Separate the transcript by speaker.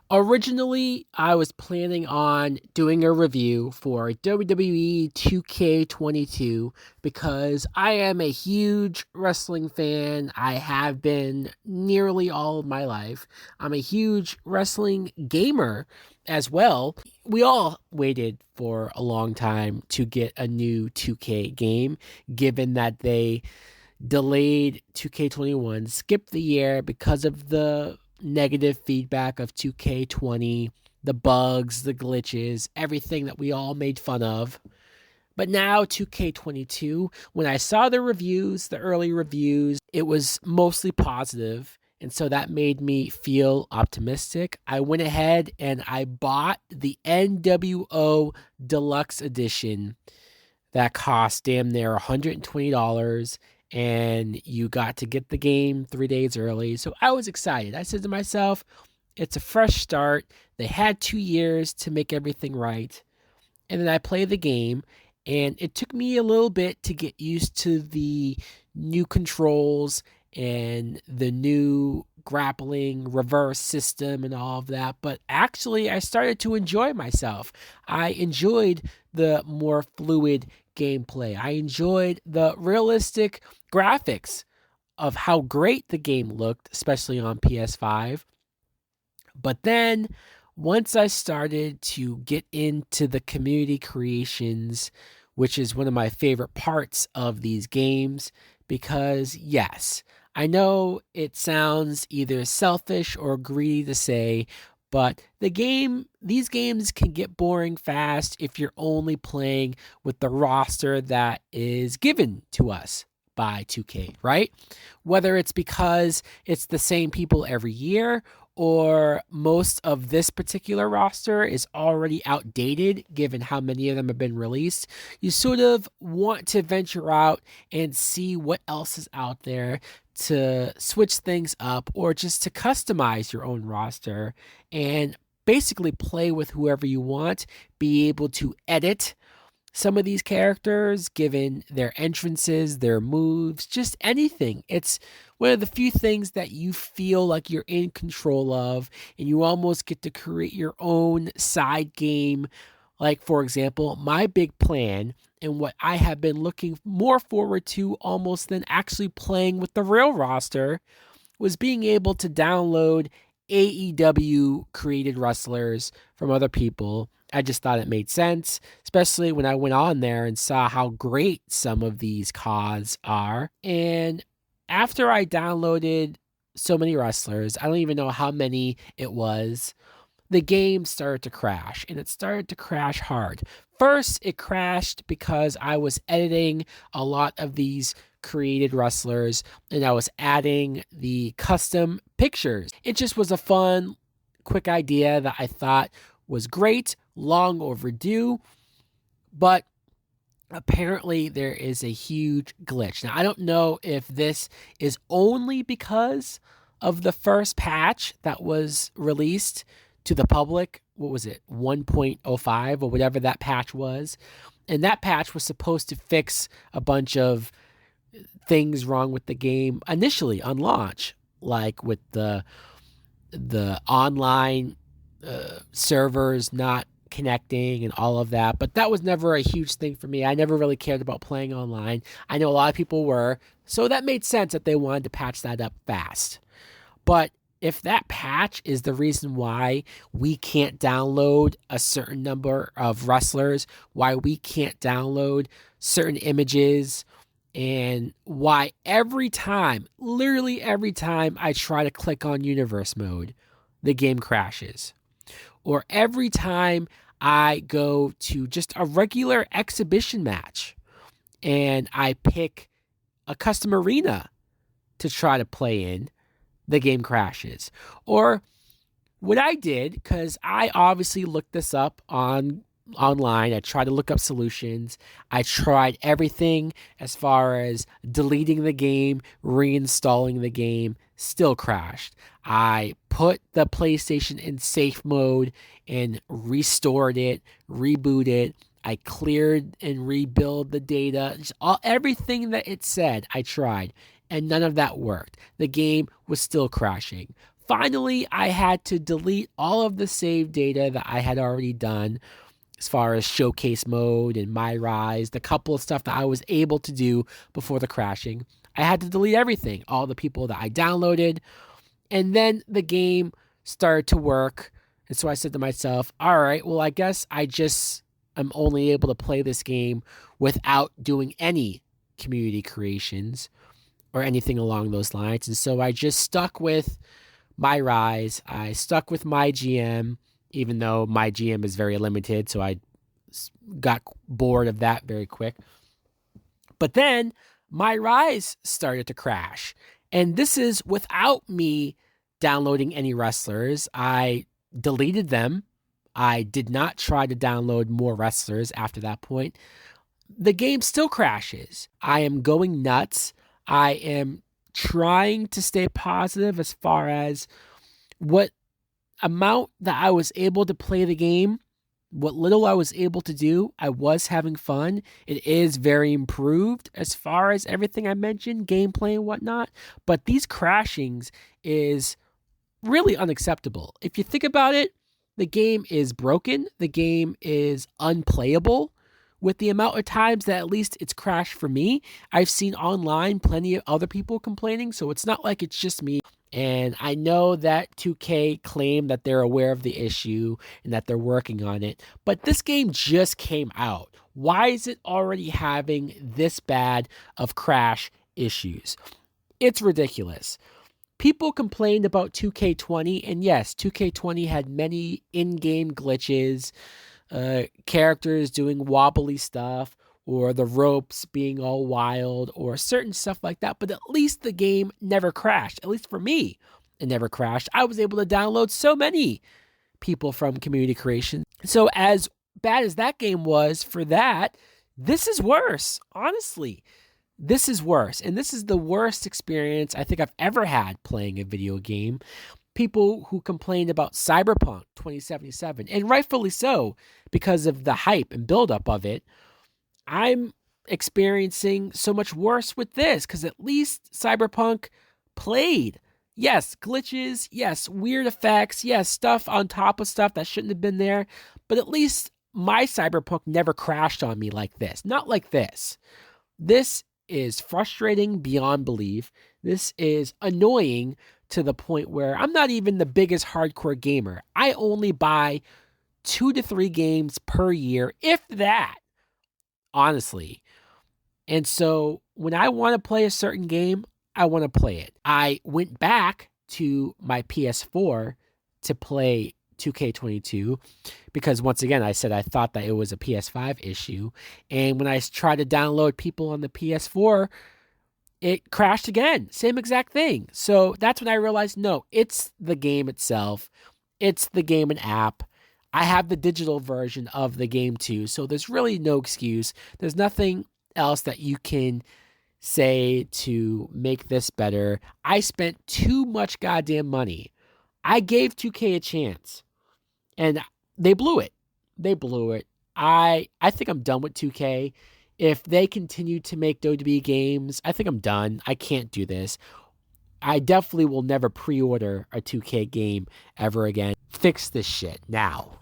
Speaker 1: Originally, I was planning on doing a review for WWE 2K22 because I am a huge wrestling fan. I have been nearly all of my life. I'm a huge wrestling gamer as well. We all waited for a long time to get a new 2K game, given that they delayed 2K21, skipped the year because of the negative feedback of 2K20, the bugs, the glitches, everything that we all made fun of. But now 2K22, when I saw the reviews, the early reviews, it was mostly positive, and so that made me feel optimistic. I went ahead and I bought the NWO Deluxe Edition that cost damn near $120, and you got to get the game 3 days early. So I was excited. I said to myself, it's a fresh start. They had 2 years to make everything right. And then I played the game, and it took me a little bit to get used to the new controls and the new grappling reverse system and all of that. But actually, I started to enjoy myself. I enjoyed the more fluid gameplay. I enjoyed the realistic graphics of how great the game looked, especially on PS5. But then once I started to get into the community creations, which is one of my favorite parts of these games, because yes, I know it sounds either selfish or greedy to say, but these games can get boring fast if you're only playing with the roster that is given to us by 2K, right? Whether it's because it's the same people every year or most of this particular roster is already outdated given how many of them have been released, you sort of want to venture out and see what else is out there to switch things up or just to customize your own roster and basically play with whoever you want, be able to edit some of these characters, given their entrances, their moves, just anything. It's one of the few things that you feel like you're in control of, and you almost get to create your own side game. Like, for example, my big plan and what I have been looking more forward to almost than actually playing with the real roster was being able to download AEW created wrestlers from other people. I just thought it made sense, especially when I went on there and saw how great some of these CODs are. And after I downloaded so many wrestlers, I don't even know how many it was, the game started to crash, and it started to crash hard. First, it crashed because I was editing a lot of these created wrestlers and I was adding the custom pictures. It just was a fun, quick idea that I thought was great, long overdue, but apparently there is a huge glitch. Now, I don't know if this is only because of the first patch that was released to the public. What was it, 1.05 or whatever that patch was? And that patch was supposed to fix a bunch of things wrong with the game initially on launch, like with the online servers not connecting and all of that. But that was never a huge thing for me. I never really cared about playing online. I know a lot of people were, so that made sense that they wanted to patch that up fast. But if that patch is the reason why we can't download a certain number of wrestlers, why we can't download certain images, and why every time, literally every time I try to click on universe mode, the game crashes. Or every time I go to just a regular exhibition match and I pick a custom arena to try to play in, the game crashes. Or what I did, because I obviously looked this up online, I tried to look up solutions. I tried everything as far as deleting the game, reinstalling the game, still crashed. I put the PlayStation in safe mode and restored it, rebooted it. I cleared and rebuild the data. Everything that it said, I tried, and none of that worked. The game was still crashing. finally, I had to delete all of the save data that I had already done as far as showcase mode and my rise, the couple of stuff that I was able to do before the crashing. I had to delete everything, all the people that I downloaded, and then the game started to work. And so I said to myself, all right, well, I guess I'm only able to play this game without doing any community creations or anything along those lines. And so I just stuck with my rise. I stuck with my GM, even though my GM is very limited. So I got bored of that very quick. But then my rise started to crash. And this is without me downloading any wrestlers. I deleted them. I did not try to download more wrestlers after that point. The game still crashes. I am going nuts. I am trying to stay positive as far as what amount that I was able to play the game, what little I was able to do. I was having fun. It is very improved as far as everything I mentioned, gameplay and whatnot. But these crashings is really unacceptable. If you think about it, the game is broken. The game is unplayable with the amount of times that at least it's crashed for me. I've seen online plenty of other people complaining, so it's not like it's just me. And I know that 2K claimed that they're aware of the issue and that they're working on it, but this game just came out. Why is it already having this bad of crash issues? It's ridiculous. People complained about 2K20, and yes, 2K20 had many in-game glitches, characters doing wobbly stuff, or the ropes being all wild, or certain stuff like that, but at least the game never crashed. At least for me, it never crashed. I was able to download so many people from community creation. So as bad as that game was for that, this is worse, honestly. This is worse, and this is the worst experience I think I've ever had playing a video game. People who complained about Cyberpunk 2077, and rightfully so, because of the hype and buildup of it, I'm experiencing so much worse with this, because at least Cyberpunk played. Yes, glitches, yes, weird effects, yes, stuff on top of stuff that shouldn't have been there, but at least my Cyberpunk never crashed on me like this. Not like this. This is frustrating beyond belief. This is annoying to the point where I'm not even the biggest hardcore gamer. I only buy 2 to 3 games per year, if that, honestly. And so when I want to play a certain game, I want to play it. I went back to my PS4 to play 2K22 because once again, I said I thought that it was a PS5 issue. And when I tried to download people on the PS4, it crashed again. Same exact thing. So that's when I realized, no, it's the game itself. It's the game and app. I have the digital version of the game too. So there's really no excuse. There's nothing else that you can say to make this better. I spent too much goddamn money. I gave 2K a chance. And they blew it. They blew it. I think I'm done with 2K. If they continue to make WWE games, I think I'm done. I can't do this. I definitely will never pre-order a 2K game ever again. Fix this shit now.